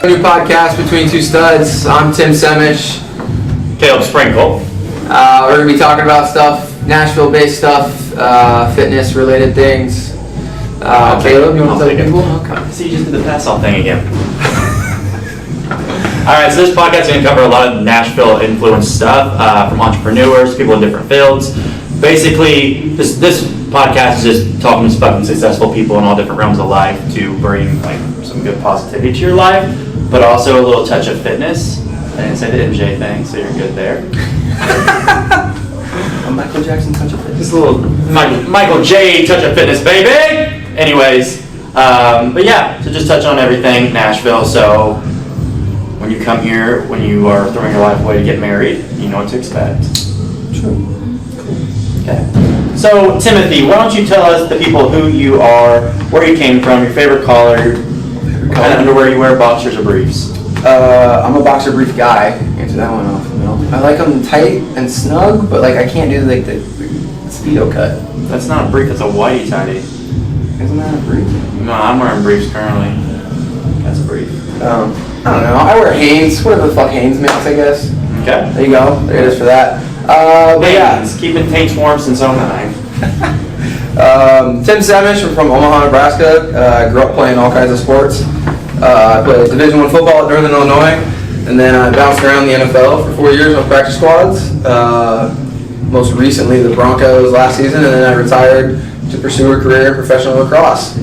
New podcast Between Two Studs. I'm Tim Semish. Caleb Sprinkle. We're going to be talking about stuff, Nashville-based stuff, fitness-related things. Caleb, you want to tell people? Okay. See, you just did the pass-off thing again. All right, so this podcast is going to cover a lot of Nashville-influenced stuff from entrepreneurs, people in different fields. Basically, this podcast is just talking to fucking successful people in all different realms of life to bring like some good positivity to your life, but also a little touch of fitness. I didn't say the MJ thing, so you're good there. A Michael Jackson touch of fitness. Just a little Michael J touch of fitness, baby. Anyways, but yeah, so just touch on everything Nashville. So when you come here, when you are throwing your life away to get married, you know what to expect. True. Okay. So Timothy, why don't you tell us, the people, who you are, where you came from, your favorite color, what kind of underwear you wear, boxers or briefs? I'm a boxer brief guy. Answer that one off. You know, I like them tight and snug, but like I can't do like the Speedo cut. That's not a brief. That's a whitey tighty. Isn't that a brief? No, I'm wearing briefs currently. That's a brief. I don't know. I wear Hanes. Whatever the fuck Hanes makes, I guess. Okay. There you go. There it is for that. But yeah, keeping taints warm since 09. Tim Semish. I'm from Omaha, Nebraska. Grew up playing all kinds of sports. I played Division I football at Northern Illinois, and then I bounced around the NFL for 4 years on practice squads. Most recently the Broncos last season, and then I retired to pursue a career in professional lacrosse.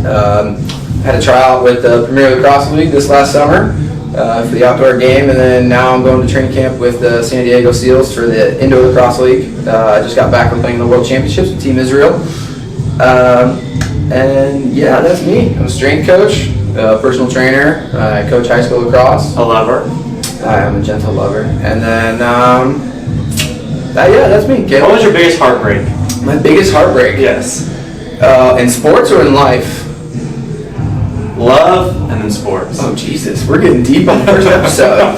Had a tryout with the Premier Lacrosse League this last summer for the outdoor game, and then now I'm going to training camp with the San Diego Seals for the Indoor Lacrosse League. I just got back from playing the World Championships with Team Israel. And yeah, that's me. I'm a strength coach, personal trainer. I coach high school lacrosse. A lover. I am a gentle lover. And then, yeah, that's me. What was your biggest heartbreak? My biggest heartbreak? Yes. In sports or in life? Love and then sports. Oh, Jesus. We're getting deep on the first episode.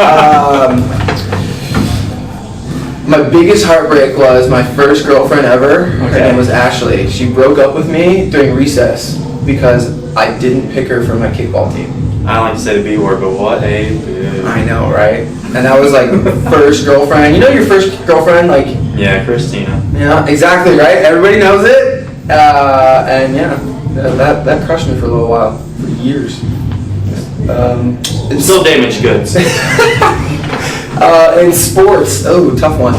My biggest heartbreak was my first girlfriend ever. Her name was Ashley. She broke up with me during recess because I didn't pick her for my kickball team. I don't like to say the B word, but what a bitch. I know, right? And that was like first girlfriend. You know your first girlfriend, like? Yeah, Christina. Yeah, exactly, right? Everybody knows it. And yeah, that crushed me for a little while, for years. Still damaged goods. In sports, tough one.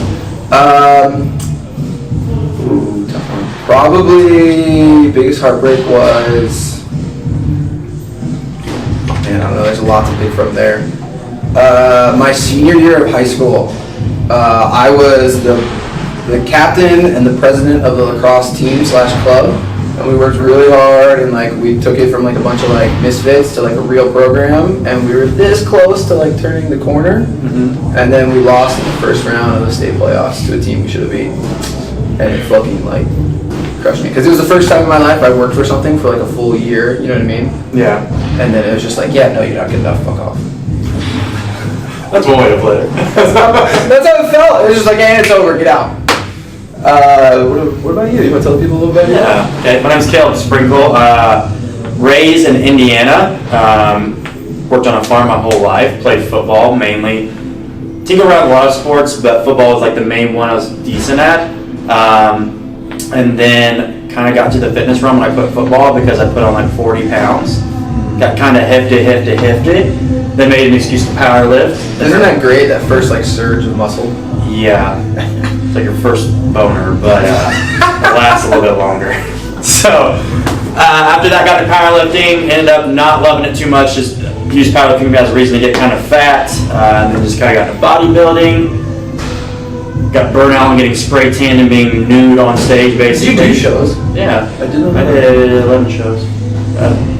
Tough one. Probably biggest heartbreak was, man, I don't know, there's a lot to pick from there. My senior year of high school, I was the captain and the president of the lacrosse team / club, and we worked really hard, and like we took it from like a bunch of like misfits to like a real program, and we were this close to like turning the corner, and then we lost in the first round of the state playoffs to a team we should have beat, and it fucking like crushed me, because it was the first time in my life I worked for something for like a full year, you know what I mean? Yeah. And then it was just like, yeah, no, you're not good enough, fuck off. That's one way to put it. That's how it felt. It was just like, hey, it's over, get out. What about you? You want to tell people a little bit? Yeah. Okay. My name's Caleb Sprinkle. Raised in Indiana. Worked on a farm my whole life. Played football mainly. Tinkered around a lot of sports, but football was like the main one I was decent at. And then kind of got to the fitness realm when I quit football because I put on like 40 pounds. Got kind of hefty. Then made an excuse to power lift. Isn't that great? That first like surge of muscle. Yeah. It's like your first boner, but it lasts a little bit longer. So after that, got to powerlifting. Ended up not loving it too much. Just used powerlifting as a reason to get kind of fat, and then just kind of got into bodybuilding. Got burnt out on getting spray tan and being nude on stage, basically. Did you do shows? Yeah, I did. I did 11 shows.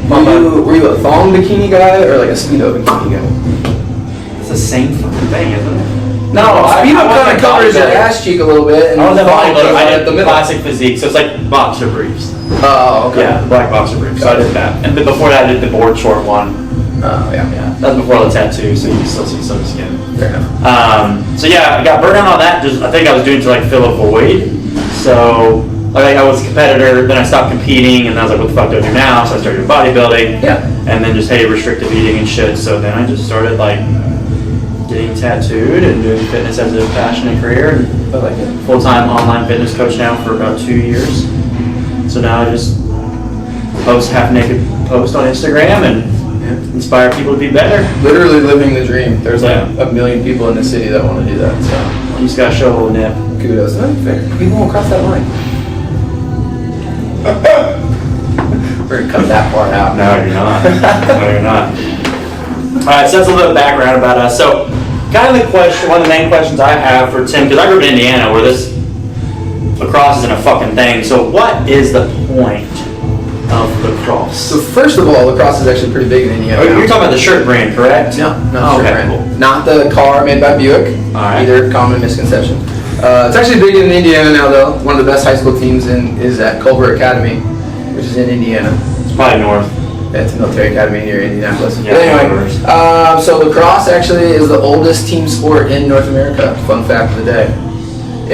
Were you a thong bikini guy or like a Speedo bikini guy? It's the same fucking thing, isn't it? No, Speedo kind of covers your ass cheek a little bit. And I was a bodybuilder. I did the middle. classic physique, so it's like boxer briefs. Oh, okay. Yeah, the black boxer briefs. So I did that, and then before that, I did the board short one. Oh, yeah. That was before the tattoo, so you can still see some skin. Fair enough. So yeah, I got burned out on that. Just I think I was doing it to like fill a void. So like I was a competitor, then I stopped competing, and I was like, what the fuck do I do now? So I started doing bodybuilding. Yeah. and then just, hey, restrictive eating and shit. So then I just started like getting tattooed and doing fitness as a passion and career. And I like it. full-time online fitness coach now for about 2 years. So now I just post half-naked post on Instagram and inspire people to be better. Literally living the dream. There's like Yeah. 1 million people in the city that want to do that. So You just gotta show a little nip. kudos. No, fair. People won't cross that line. We're gonna cut that part out. No, you're not. No, you're not. All right, so that's a little bit of background about us. So, kind of the question, one of the main questions I have for Tim, because I grew up in Indiana where this lacrosse isn't a fucking thing. So, what is the point of lacrosse? So first of all, lacrosse is actually pretty big in Indiana. Oh, now. you're talking about the shirt brand, correct? No, not Oh, sure okay, brand. cool. Not the car made by Buick. All right. Either common misconception. It's actually big in Indiana now, though. One of the best high school teams is at Culver Academy, which is in Indiana. It's probably north. It's a military academy near Indianapolis. Yeah, But anyway, Culver's. so lacrosse actually is the oldest team sport in North America. Fun fact of the day.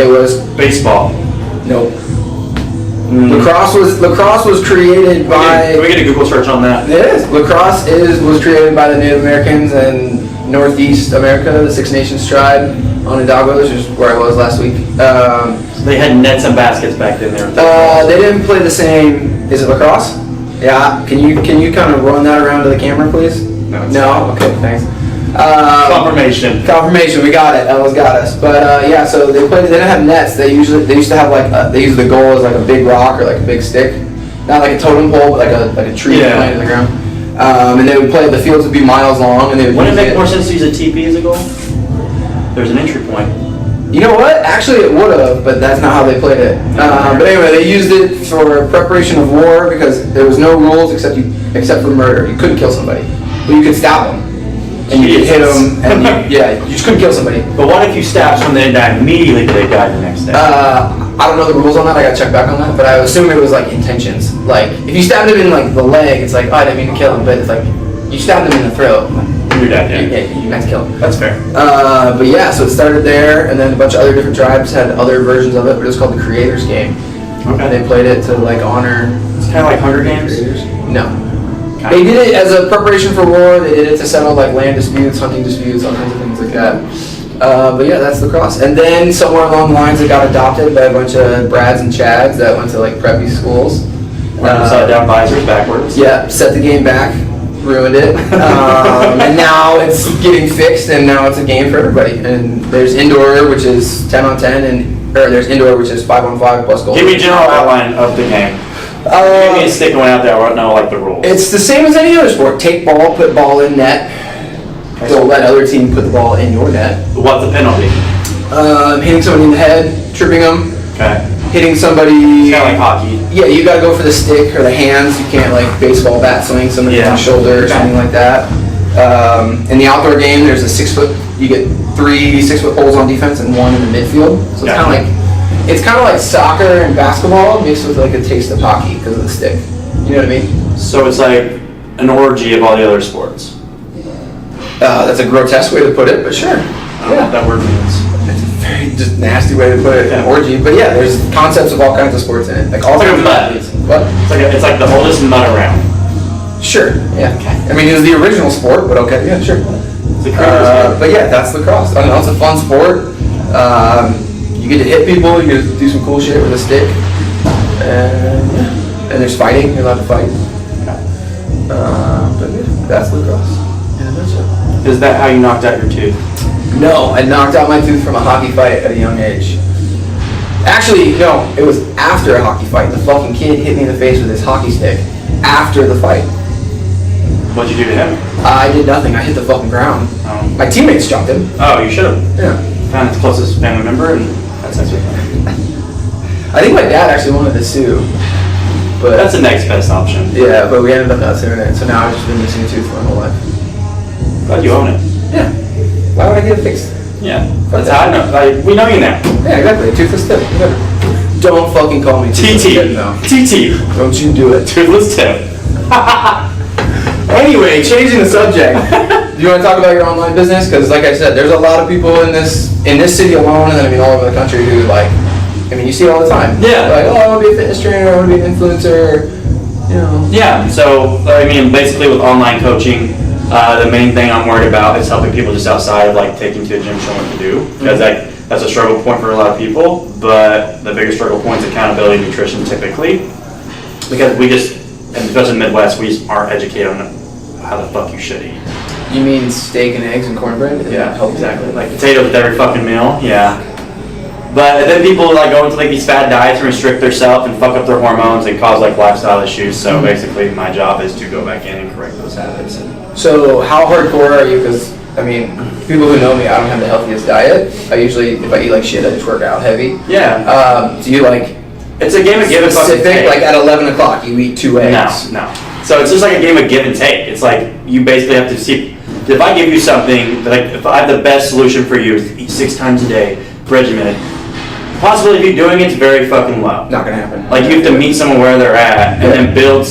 It was Baseball. nope. Mm. Lacrosse was created by. Can we get a Google search on that? It is. Lacrosse was created by the Native Americans in Northeast America, the Six Nations tribe, Onondaga, which is where I was last week. They had nets and baskets back then there. They didn't play the same. Is it lacrosse? Yeah. Can you kind of run that around to the camera, please? No, it's No. Okay. Thanks. Confirmation. Confirmation. We got it. Ella's got us. But yeah. So they played. They didn't have nets. They used to have like they used the goal as like a big rock or like a big stick, not like a totem pole, but like a tree Yeah. planted in the ground. And they would play. The fields would be miles long, and they would. Wouldn't it use make more sense to use a TP as a goal? There's an entry point. You know what? Actually, it would have, but that's not how they played it. But anyway, they used it for preparation of war because there was no rules except for murder. You couldn't kill somebody, but you could stab them, and you could hit them, and you just couldn't kill somebody. But what if you stab someone and die immediately, but they die the next day? I don't know the rules on that. I gotta check back on that. But I assume it was like intentions. Like if you stabbed him in like the leg, it's like, oh, I didn't mean to kill him, but it's like you stabbed him in the throat. You're dead, yeah. You meant to kill him. That's fair. But yeah, so it started there, and then a bunch of other different tribes had other versions of it, but it was called the Creators Game. And Okay. they played it to like honor It's kind of like Hunger Games. creators. No. Kind They did it as a preparation for war. They did it to settle like land disputes, hunting disputes, all kinds of things like that. But yeah, that's lacrosse. And then somewhere along the lines, it got adopted by a bunch of Brads and Chads that went to like preppy schools. Upside down visors backwards. Yeah, set the game back, ruined it, and now it's getting fixed, and now it's a game for everybody. And there's indoor, which is 10 on 10, or there's indoor, which is 5 on 5 plus goals. Give me a general outline of the game. Give me a stick and one out there. I don't know like the rules. It's the same as any other sport. Take ball, put ball in net. Don't let other team put the ball in your net. What's the penalty? Hitting somebody in the head, tripping them, Okay. hitting somebody. It's kind of like hockey. Yeah, you gotta go for the stick or the hands. You can't like baseball bat swing somebody on Yeah. the shoulder or Okay. something like that. In the outdoor game, there's a 6 foot. You get 3 6-foot poles on defense and 1 in the midfield. So it's kind of like soccer and basketball mixed with like a taste of hockey because of the stick. You know what I mean? So it's like an orgy of all the other sports. That's a grotesque way to put it, but sure. I don't know what that word means. It's a very just nasty way to put it, an Yeah. orgy. But yeah, there's concepts of all kinds of sports in it. Like all It's like a kinds of mud. athletes. What? It's like the oldest mud around. Sure. Yeah. I mean, it was the original sport, but okay. Yeah, sure. It's a Creators game. But yeah, that's lacrosse. I don't know. It's a fun sport. You get to hit people. You get to do some cool shit with a stick. And yeah. And there's fighting. You're allowed to fight. But yeah, that's lacrosse. In a nutshell. Is that how you knocked out your tooth? No, I knocked out my tooth from a hockey fight at a young age. Actually, no, it was after a hockey fight. The fucking kid hit me in the face with his hockey stick after the fight. What'd you do to him? I did nothing. I hit the fucking ground. My teammates jumped him. Oh, you should have Yeah. found his closest family member and that's it. I think my dad actually wanted to sue. But That's the next best option. yeah, but we ended up not suing it. So now I've just been missing a tooth for my whole life. Glad you own it. Yeah. Why would I get it fixed? Yeah. That's how I know. Like, we know you now. Yeah, exactly. A toothless tip. Whatever. Don't fucking call me toothless tip, no. TT. Don't you do it. Toothless tip. Anyway, changing the subject. Do you want to talk about your online business? Because, like I said, there's a lot of people in this city alone, and then I mean all over the country who like. I mean, you see it all the time. Yeah. Like, oh, I want to be a fitness trainer. I want to be an influencer. Yeah, so, I mean, basically with online coaching, the main thing I'm worried about is helping people just outside of like taking to a gym, showing what to do. Because that's a struggle point for a lot of people, but the biggest struggle point is accountability and nutrition typically. Because we just, and especially in the Midwest, we just aren't educated on how the fuck you should eat. You mean steak and eggs and cornbread? Yeah, Help exactly. Like potatoes with every fucking meal, yeah. But then people like go into like these fad diets and restrict themselves and fuck up their hormones and cause like lifestyle issues. So basically my job is to go back in and correct those habits. So how hardcore are you? Because I mean, people who know me, I don't have the healthiest diet. I usually, if I eat like shit, I just work out heavy. Yeah. Do you like It's a game of give and fucking specific? take. Like at 11 o'clock, you eat 2 eggs. No. So it's just like a game of give and take. It's like you basically have to see if I give you something, like if I have the best solution for you is to eat 6 times a day, regimented. Possibility of you doing it's very fucking low. Not gonna happen. Like you have to meet someone where they're at and then build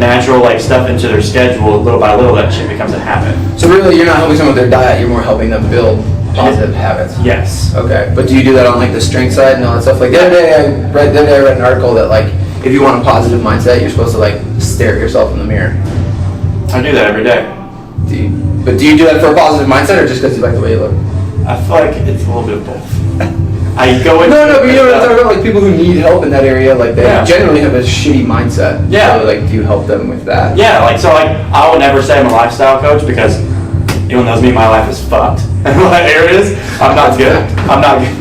natural like stuff into their schedule little by little. That shit becomes a habit. So really, you're not helping someone with their diet. You're more helping them build positive habits. Yes. Okay, but do you do that on like the strength side and all that stuff? Like the other day I read an article that like if you want a positive mindset, you're supposed to like stare at yourself in the mirror. I do that every day. But do you do that for a positive mindset or just because you like the way you look? I feel like it's a little bit of both. I go into No, but you know what I'm talking about? Like people who need help in that area, like they generally have a shitty mindset. Yeah. So like do you help them with that? Yeah, like so like I would never say I'm a lifestyle coach because anyone knows me, my life is fucked. In a lot of areas, I'm not good. I'm not good.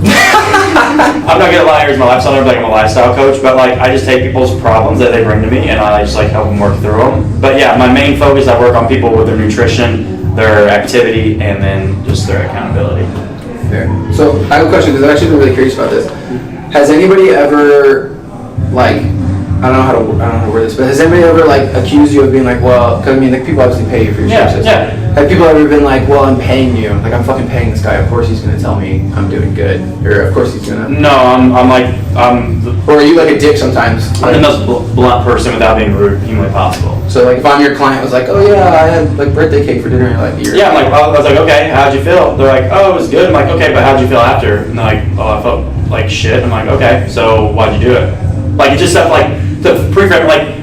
I'm not good at a lot of areas of my life, so I'm never like I'm a lifestyle coach, but like I just take people's problems that they bring to me and I just like help them work through them. But yeah, my main focus, I work on people with their nutrition, their activity, and then just their accountability. Fair. So I have a question because I've actually been really curious about this. Has anybody ever like I don't know how to word this, but has anybody ever like accused you of being like, well, because I mean, like people obviously pay you for your services. Yeah. Have people ever been like, well, I'm paying you, like I'm fucking paying this guy. Of course he's gonna tell me I'm doing good, or of course he's gonna. No, I'm Or are you like a dick sometimes? the most blunt person without being rude humanly possible. So like if I'm your client, was like, oh yeah, I had like birthday cake for dinner, you're like, Yeah, I'm like, I was like, okay, how'd you feel? They're like, oh, it was good. I'm like, okay, but how'd you feel after? And they're like, oh, I felt like shit. I'm like, okay, so why'd you do it? Like, it's just stuff like, to pre-frame, like,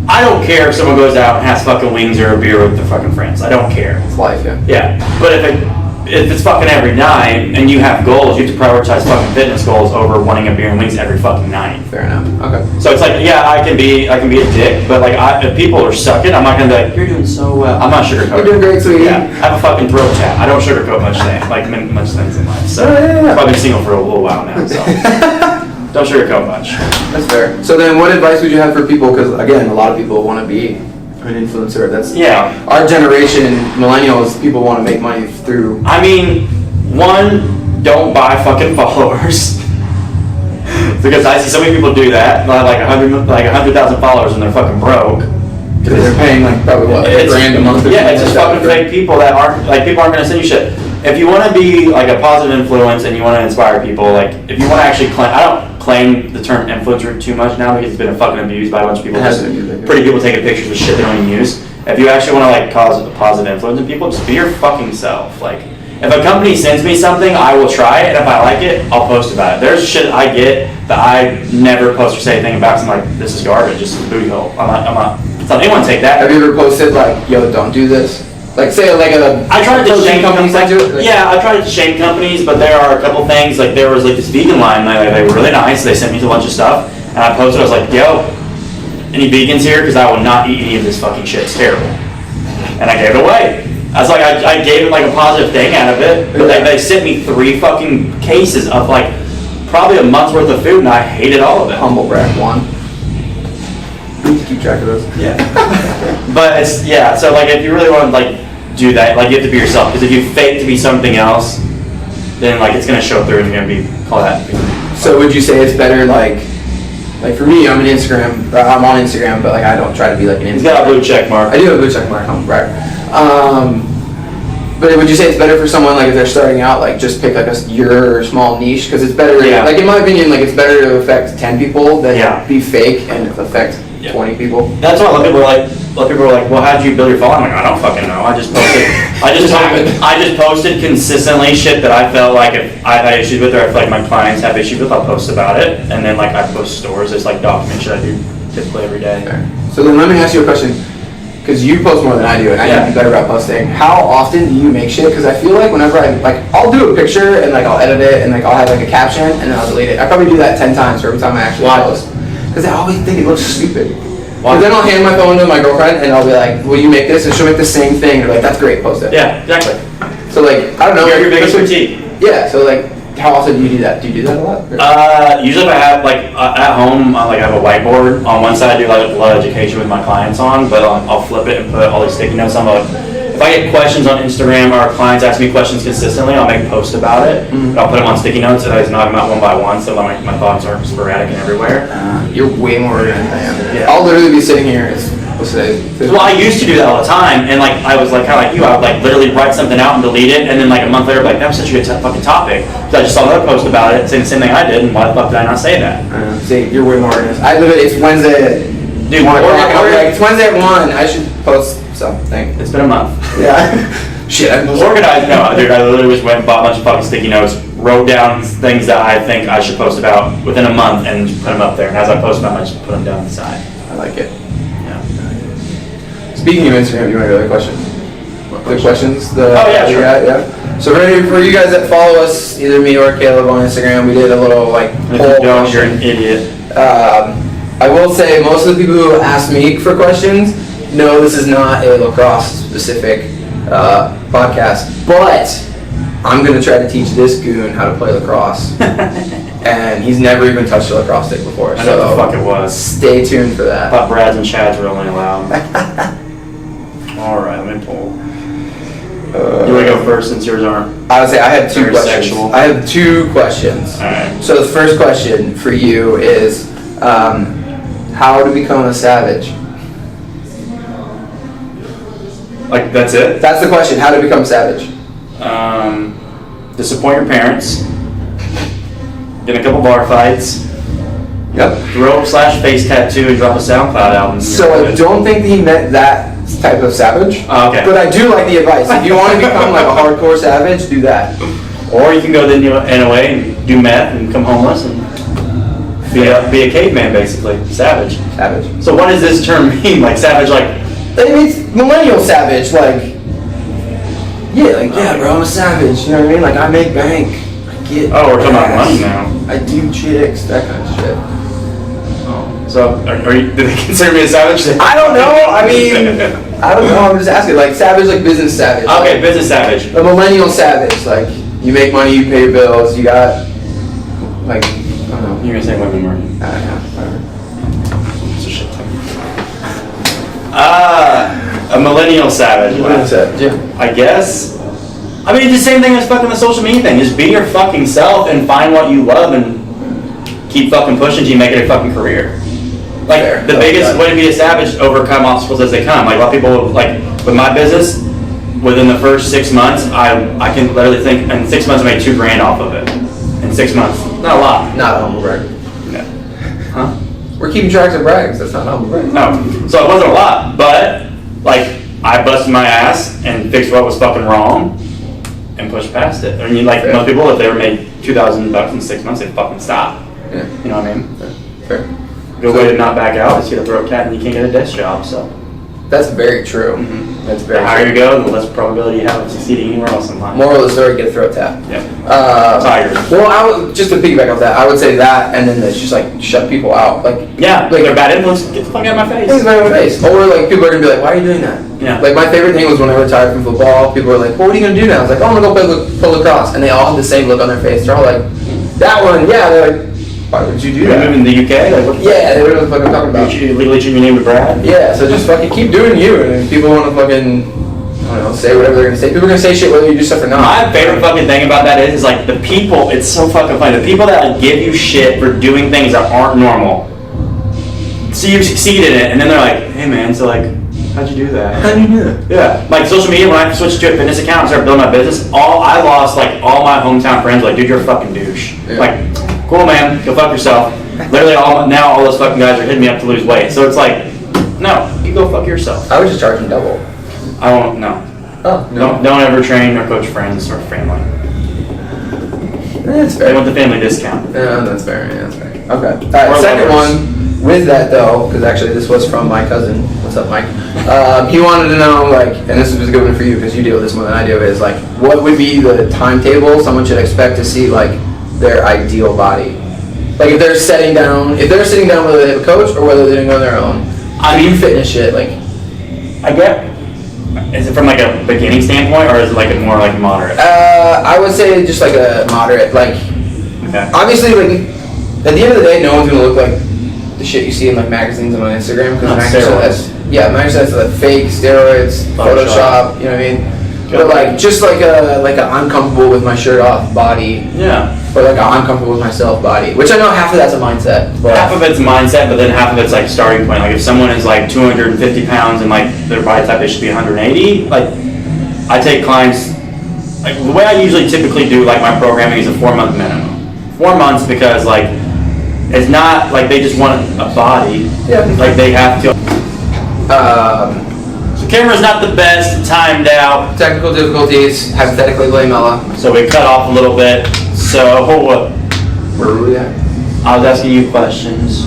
I don't care if someone goes out and has fucking wings or a beer with their fucking friends. I don't care. It's life, yeah. Yeah, but if it's fucking every night and you have goals, you have to prioritize fucking fitness goals over wanting a beer and wings every fucking night. Fair enough. Okay. So it's like, yeah, I can be a dick, but like, if people are sucking, I'm not gonna be like, you're doing so well. I'm not sugarcoating. You're doing great, sweetie. Yeah, I have a fucking throat tap. I don't sugarcoat much things in life. So Yeah. I've been single for a little while now, so don't sugarcoat much. That's fair. So then what advice would you have for people, because again, a lot of people want to be an influencer. That's our generation, millennials, people want to make money through. I mean, one, don't buy fucking followers. Because I see so many people do that, like 100,000 followers and they're fucking broke. Because they're paying like probably what, $1 grand a month or Yeah, something it's just like fucking that, fake people that aren't, like people aren't gonna send you shit. If you wanna be like a positive influence and you wanna inspire people, like if you wanna actually claim, I don't claim the term influencer too much now because it's been fucking abused by a bunch of people. It has been abused. Pretty people taking pictures of shit they don't even use. If you actually wanna like cause a positive influence in people, just be your fucking self. Like, if a company sends me something, I will try it, and if I like it, I'll post about it. There's shit I get that I never post or say anything about, so I'm like, this is garbage, this is a booty hole. I'm not, so anyone take that. Have you ever posted like, yo, don't do this? Like say like a. I tried to shame companies. Like, Yeah, I tried to shame companies, but there are a couple things, like there was like this vegan line, they were really nice, they sent me a bunch of stuff, and I posted, I was like, yo, any vegans here? Because I will not eat any of this fucking shit, it's terrible. And I gave it away. I was like, I gave it like a positive thing out of it, but they sent me 3 fucking cases of like probably a month's worth of food, and I hated all of it. Humble brag one. Please keep track of those. Yeah. But it's, yeah, so like if you really want to like do that, like you have to be yourself, because if you fake to be something else, then like it's gonna show through and you're gonna be called that. So would you say it's better like for me, I'm on Instagram, but like I don't try to be like an influencer. He's got a blue check mark. I do have a blue check mark, humble brag. But would you say it's better for someone like if they're starting out, like just pick like your small niche, because it's better. Yeah. Like in my opinion, like it's better to affect 10 people than Yeah. be fake and affect 20 people. That's why a lot of people are like, well, how'd you build your following? I'm like, I don't fucking know. I just posted. I just posted consistently shit that I felt like if I had issues with, or I feel like my clients have issues with, I'll post about it. And then like I post stories, it's like document shit I do typically every day. So then let me ask you a question, because you post more than I do, and I think you're better about posting. How often do you make shit? Because I feel like whenever I'll do a picture and I'll edit it and I'll have a caption and then I'll delete it. I probably do that 10 times for every time I actually post. Because I always think it looks stupid. But then I'll hand my phone to my girlfriend and I'll be like, will you make this? And she'll make the same thing. And they're like, that's great, post it. Yeah, exactly. So I don't know. You're your biggest critique. Yeah, so how often do you do that? Do you do that a lot? Usually if I have, at home, I have a whiteboard. On one side I do a lot of education with my clients on, but I'll flip it and put all these sticky notes on. If I get questions on Instagram or clients ask me questions consistently, I'll make posts about it. Mm-hmm. I'll put them on sticky notes and I just knock them out one by one so my thoughts aren't sporadic and everywhere. You're way more organized than I am. Yeah. I'll literally be sitting here, well, I used to do that all the time, and I was kind of like you. I would literally write something out and delete it, and then a month later, that was such a good fucking topic. Because I just saw another post about it saying the same thing I did, and why the fuck did I not say that? See, you're way more organized. It's Wednesday. Dude, it's Wednesday at 1. I should post something. It's been a month. Yeah. Shit, I'm organized. No, dude, I literally just went and bought a bunch of fucking sticky notes, wrote down things that I think I should post about within a month, and just put them up there. And as I post them, I just put them down the side. I like it. Yeah. Speaking of Instagram, you want to go to the question? The questions? Oh, yeah, sure. Yeah. So for you guys that follow us, either me or Caleb on Instagram, we did a little poll. Don't, you're an idiot. I will say most of the people who ask me for questions know this is not a lacrosse specific podcast, but I'm going to try to teach this goon how to play lacrosse. And he's never even touched a lacrosse stick before. I know what the fuck it was. Stay tuned for that. I thought Brads and Chads were only allowed. Alright, let me pull. You want to go first since yours aren't? I would say I have two very questions. Sexual. I have two questions. Alright. So the first question for you is how to become a savage. That's it? That's the question. How to become savage. Disappoint your parents. Get in a couple bar fights. Yep. Rope/face tattoo and drop a SoundCloud album. So I don't think he meant that type of savage. Oh, okay. But I do like the advice. If you want to become a hardcore savage, do that. Or you can go the NOA and do meth and become homeless and be a caveman, basically. Savage. Savage. So what does this term mean? Savage, It means millennial savage, yeah, bro, I'm a savage, you know what I mean? I make bank, I get we're talking about ass, money now. I do chicks, that kind of shit. Oh. So, do they consider me a savage? I don't know, I don't know, I'm just asking, savage, business savage. Okay, business savage. A millennial savage, you make money, you pay your bills, you got, I don't know. You're gonna say women more. I don't know, whatever. It's a shit thing. A millennial savage. Millennial savage, yeah. I guess. It's the same thing as fucking the social media thing. Just be your fucking self and find what you love and keep fucking pushing till you make it a fucking career. The biggest way to be a savage is overcome obstacles as they come. A lot of people, with my business, within the first 6 months, I can literally think, in 6 months I made $2,000 off of it. In 6 months. Not a lot. Not a humble brag. No. Huh? We're keeping tracks of brags, that's not humble brag. No. So it wasn't a lot, but, I busted my ass and fixed what was fucking wrong and pushed past it. Most people, if they were made $2,000 in 6 months, they'd fucking stop. Yeah. You know what I mean? Fair. Good way to not back out is you get a throat cat and you can't get a desk job, so. That's very true. Mm-hmm. That's very The higher true. you go, the less probability you have of succeeding anywhere else in life. Moral of the story, get a throat tap. Yeah. Tigers. Well, just to piggyback off that, I would say that, and then it's just shut people out. They're bad influence. Get the fuck out of my face. Things right in my face. Or people are gonna be like, why are you doing that? Yeah. My favorite thing was when I retired from football. People were like, what are you gonna do now? I was like, oh, I'm gonna go play lacrosse, and they all had the same look on their face. They're all like, that one, yeah. They're like, why would you do You're that? moving to the UK? What the Yeah, they were fucking talking about. You legally change your name to Brad? Yeah, so just fucking keep doing you, and if people want to fucking, I don't know, say whatever they're gonna say. People are gonna say shit whether you do stuff or not. My favorite fucking thing about that is the people, it's so fucking funny, the people that give you shit for doing things that aren't normal. So you succeeded in it, and then they're like, hey man, so how'd you do that? How do you do that? Yeah. Social media, when I switched to a fitness account and started building my business, I lost all my hometown friends were like, dude, you're a fucking douche. Yeah. Cool man, go fuck yourself. Literally now all those fucking guys are hitting me up to lose weight. So it's no, you go fuck yourself. I would just charge them double. I won't, no. Oh, no. Don't ever train or coach friends or family. That's They fair. want the family discount. Yeah, that's fair. Yeah, that's fair. Okay. All right. Second one with that though, because actually this was from my cousin. What's up, Mike? He wanted to know, like, and this was a good one for you because you deal with this more than I do, is like, what would be the timetable someone should expect to see, like, their ideal body? Like, if they're sitting down whether they have a coach or whether they're doing it on their own. I mean, fitness shit, like. I get. Is it from like a beginning standpoint, or is it like a more like moderate? I would say just like a moderate, like. Okay. Obviously, like, at the end of the day, no one's gonna look like the shit you see in like magazines and on Instagram because Steroids. that's like fake steroids, Photoshop. You know what I mean? But like just like a I'm comfortable with my shirt off body. Yeah. Or like a I'm comfortable with myself body, which I know half of that's a mindset. But Half of it's mindset, but then half of it's like starting point. Like if someone is like 250 pounds and like their body type they should be 180, like I take clients. Like the way I usually typically do like my programming is a 4-month minimum. 4 months because like it's not like they just want a body. Yeah. Like they have to. The camera's not the best, timed out, technical difficulties, hypothetically blame Ella. so we cut off a little bit. So Where were we at? I was asking you questions.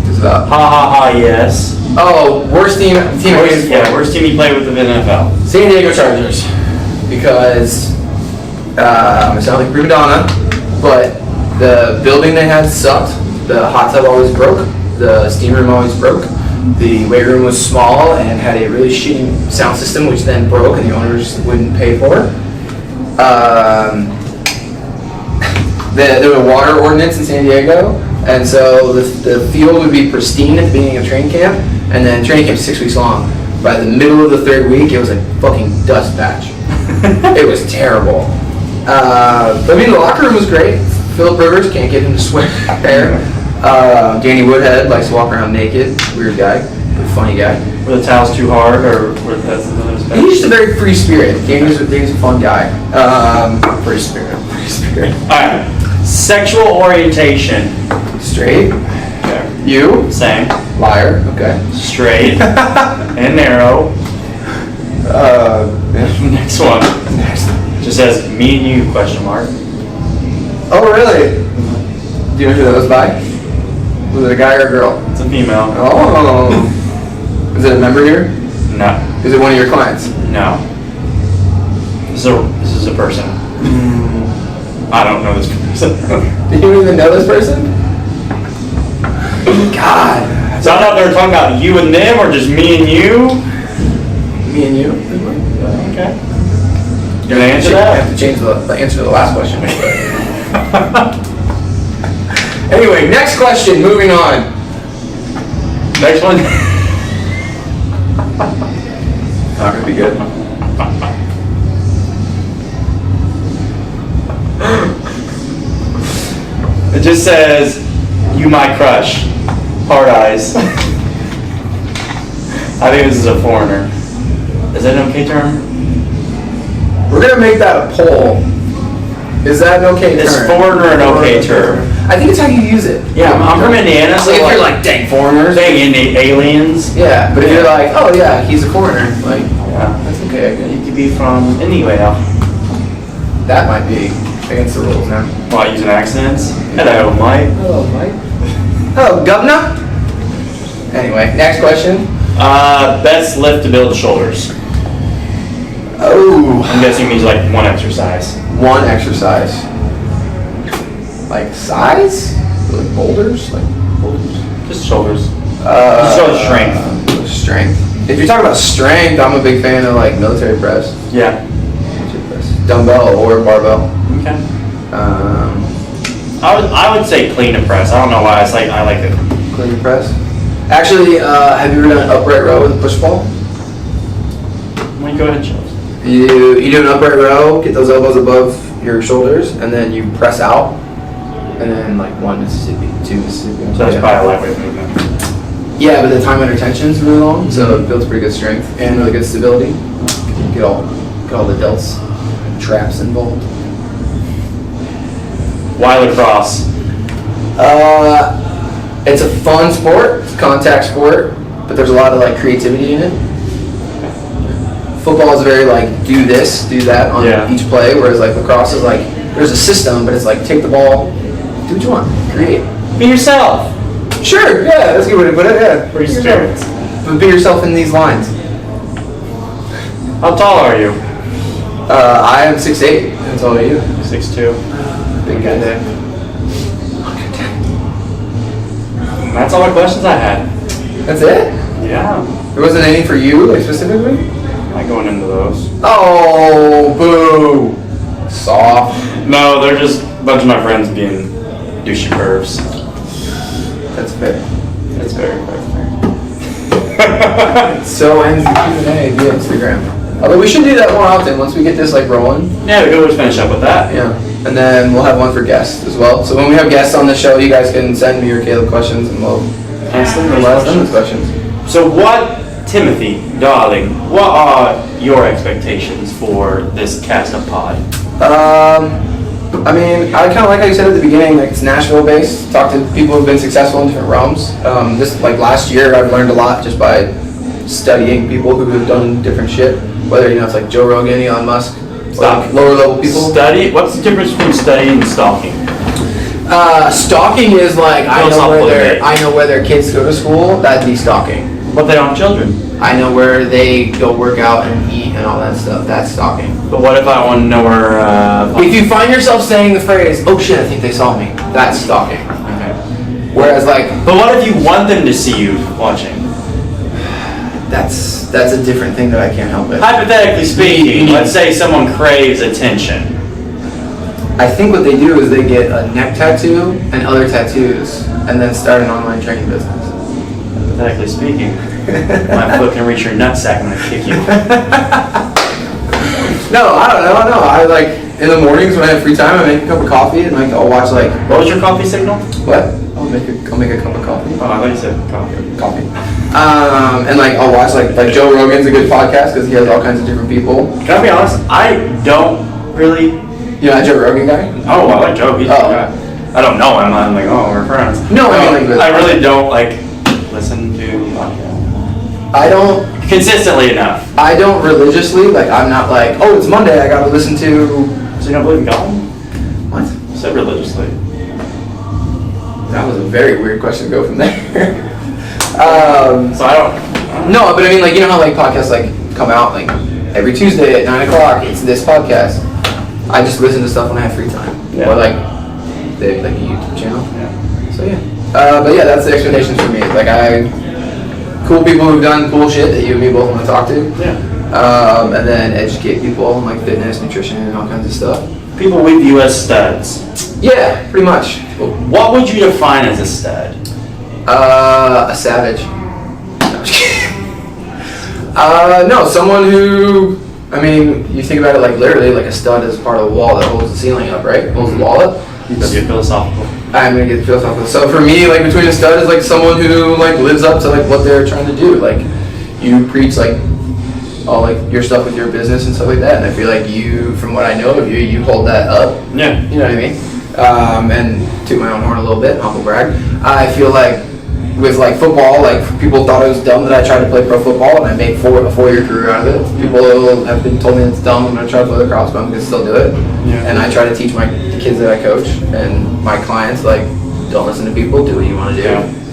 It's about. Ha ha ha, yes. Oh, worst team Worst team you play with in the NFL. San Diego Chargers. Because I sound like prima donna, but the building they had sucked. The hot tub always broke. The steam room always broke. The weight room was small and had a really shitty sound system, which then broke, and the owners wouldn't pay for it. There was a water ordinance in San Diego, and so the field would be pristine at the beginning of training camp, and then training camp is 6 weeks long. By the middle of the third week, it was a fucking dust patch. It was terrible. But I mean, the locker room was great. Philip Rivers, can't get him to swear there. Danny Woodhead likes to walk around naked. Weird guy, but funny guy. Were the towels too hard, or were that's another He's just a very free spirit. Danny's a fun guy. Free spirit. Alright. Sexual orientation. Straight. Okay. You. Same. Liar. Okay. Straight. And narrow. Next one. Just says me and you, question mark. Oh, really? Do you know who that was by? Was it a guy or a girl? It's a female. Oh. Is it a member here? No. Is it one of your clients? No. This is a person. I don't know this person. Do you even know this person? God. So I don't know if they were talking about you and them or just me and you. Me and you? Okay. You gonna answer I that? have to change the answer to the last question. Anyway, next question, moving on. Next one. Not gonna be good. It just says, you my crush. Hard eyes. I think this is a foreigner. Is that an okay term? We're gonna make that a poll. Is that an okay term? Is foreigner an okay term? I think it's how you use it. Yeah, I'm from Indiana, so Like if you're like, dang foreigners. dang aliens. Yeah, but if you're like, oh yeah, he's a foreigner, like, Yeah. that's okay, I guess. You could be from anywhere. That might be against the rules now. While using accents. Hello, Mike. Hello, Mike. Hello, governor. Anyway, next question. Best lift to build shoulders. Oh. I'm guessing it means like one exercise. One exercise. Like size? Like boulders? Like boulders? Just shoulders. Just show the strength. Strength. If you're talking about strength, I'm a big fan of like military press. Yeah. Military press. Dumbbell or barbell. Okay. Um, I would say clean and press. I don't know why. I like it. clean and press. Actually, have you ever done an upright row with a push ball? Why don't you go ahead and show us? You do an upright row, get those elbows above your shoulders, and then you press out, and then like 1 Mississippi, 2 Mississippi. So that's probably a lightweight movement. Yeah, but the time under tension is really long, so it builds pretty good strength and really good stability. Get all the delts, traps involved. Why lacrosse? It's a fun sport, it's a contact sport, but there's a lot of like creativity in it. Football is very like do this, do that on each play, whereas like lacrosse is like there's a system, but it's like take the ball, do what you want, create. Be yourself. Sure, yeah, that's a good way to put it, yeah. Free Be yourself. spirits. But be yourself in these lines. How tall are you? I am 6'8". How tall are you? 6'2". Big guy. That's all the questions I had. That's it? Yeah. There wasn't any for you, like, specifically? Not going into those. Oh, boo. Soft. No, they're just a bunch of my friends being douchey pervs. That's fair. That's very fair. So ends the Q&A via Instagram. Although we should do that more often once we get this like rolling. Yeah, we could always finish up with that. Yeah. And then we'll have one for guests as well. So when we have guests on the show, you guys can send me or Caleb questions and we'll Ask them we'll ask them those questions. So what, Timothy, darling, what are your expectations for this cast of pod? I mean, I kind of like how you said at the beginning, like it's Nashville based. Talk to people who've been successful in different realms. This like last year, I've learned a lot just by studying people who have done different shit. Whether it's like Joe Rogan, Elon Musk, or like lower level people. Study? What's the difference between studying and stalking? Stalking is like I know where their kids go to school. That'd be stalking. But they don't have children. I know where they go work out and eat and all that stuff. That's stalking. But what if I want to know where... If you find yourself saying the phrase, "Oh shit, I think they saw me," that's stalking. Okay. Whereas like But what if you want them to see you watching? that's a different thing that I can't help it. Hypothetically speaking, let's say someone craves attention. I think what they do is they get a neck tattoo and other tattoos and then start an online training business. Hypothetically speaking, my foot can reach your nutsack and I'm gonna kick you. No, I don't know. I like in the mornings when I have free time, I make a cup of coffee and like I'll watch like What was your coffee signal? what? I'll make a cup of coffee. Oh, I thought you said coffee. Coffee. And like I'll watch like Joe Rogan's a good podcast because he has all kinds of different people. Can I be honest? I don't really... You know that Joe Rogan guy? Oh, I like Joe. He's a Oh. good guy. I don't know him. I'm like, oh, we're friends. No, I mean, like, I really don't like listen to podcasts I don't religiously, like I'm not like, oh, it's Monday, I gotta listen to. So you don't believe in God? What? You said religiously. That was a very weird question to go from there. So I don't. No, but I mean, like, you know how like podcasts like come out like every Tuesday at 9 o'clock. It's this podcast. I just listen to stuff when I have free time, Yeah. or like they have like a YouTube channel. Yeah. So yeah, but yeah, that's the expectations for me. Like cool people who've done cool shit that you and me both want to talk to. Yeah. And then educate people on like fitness, nutrition, and all kinds of stuff. People we view as studs. Yeah, pretty much. What would you define as a stud? A savage. No, I'm just kidding. No, someone who, I mean, you think about it like literally, like a stud is part of the wall that holds the ceiling up, right? Holds the wall up. Let's get philosophical. I'm gonna get philosophical. So for me, like between a stud is like someone who like lives up to like what they're trying to do. Like you preach like all like your stuff with your business and stuff like that. And I feel like you, from what I know of you, you hold that up. Yeah. You know what I mean? And toot my own horn a little bit, humble brag. I feel like with like football, like people thought it was dumb that I tried to play pro football and I made a 4-year career out of it. People have been told me it's dumb when I try to play lacrosse, but I'm gonna still do it. Yeah. And I try to teach the kids that I coach and my clients like, don't listen to people, do what you want to do,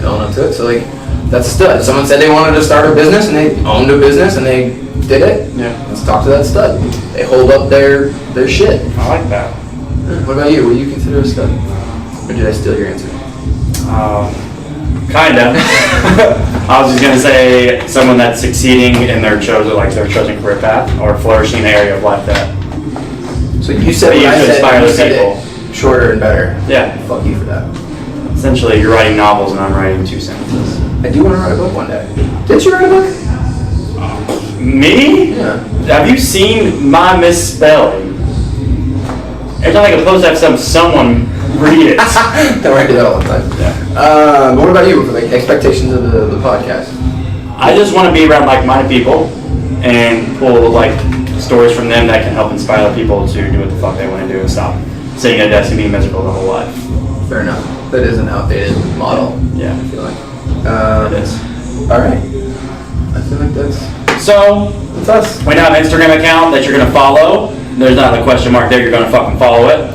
own up to it. So like, that's a stud. Someone said they wanted to start a business and they owned a business and they did it. Yeah. Let's talk to that stud. They hold up their shit. I like that. What about you? What do you consider a stud? Or did I steal your answer? Kinda. I was just gonna say someone that's succeeding in their chosen career path or flourishing in an area of life that. So you said But you what I should said, inspire you the said people. it shorter and better. Yeah. Fuck you for that. Essentially, you're writing novels and I'm writing 2 sentences. I do want to write a book one day. Did you write a book? Me? Yeah. Have you seen my misspelling? Every time I get post, I have someone read it. Don't I do that all the time? Yeah. But what about you? Like expectations of the podcast? I just want to be around like-minded people and pull like stories from them that can help inspire people to do what the fuck they want to do and stop sitting at a desk and being miserable their whole life. Fair enough. That is an outdated model. Yeah. I feel like. It is. All right. I feel like that's So, us. we now have an Instagram account that you're gonna follow. There's not a question mark there. You're gonna fucking follow it.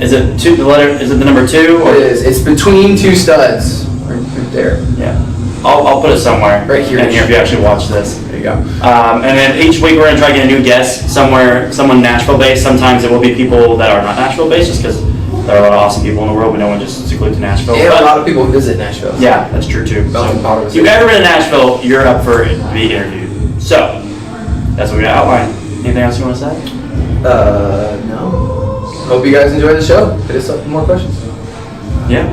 Is it the number 2 or It is. It's between two studs. Or there. Yeah. I'll put it somewhere. Right here. In here if you actually watch this. There you go. And then each week we're gonna try to get a new guest someone Nashville-based. Sometimes it will be people that are not Nashville-based, just because there are a lot of awesome people in the world. We don't want to just seclude to Nashville. And But- a lot of people visit Nashville. Yeah, that's true too. Melting pot of a If you've city. ever been to Nashville, you're up for it to be interviewed. So, that's what we got outlined. Anything else you want to say? No. Hope you guys enjoyed the show. Hit us up with more questions. Yeah.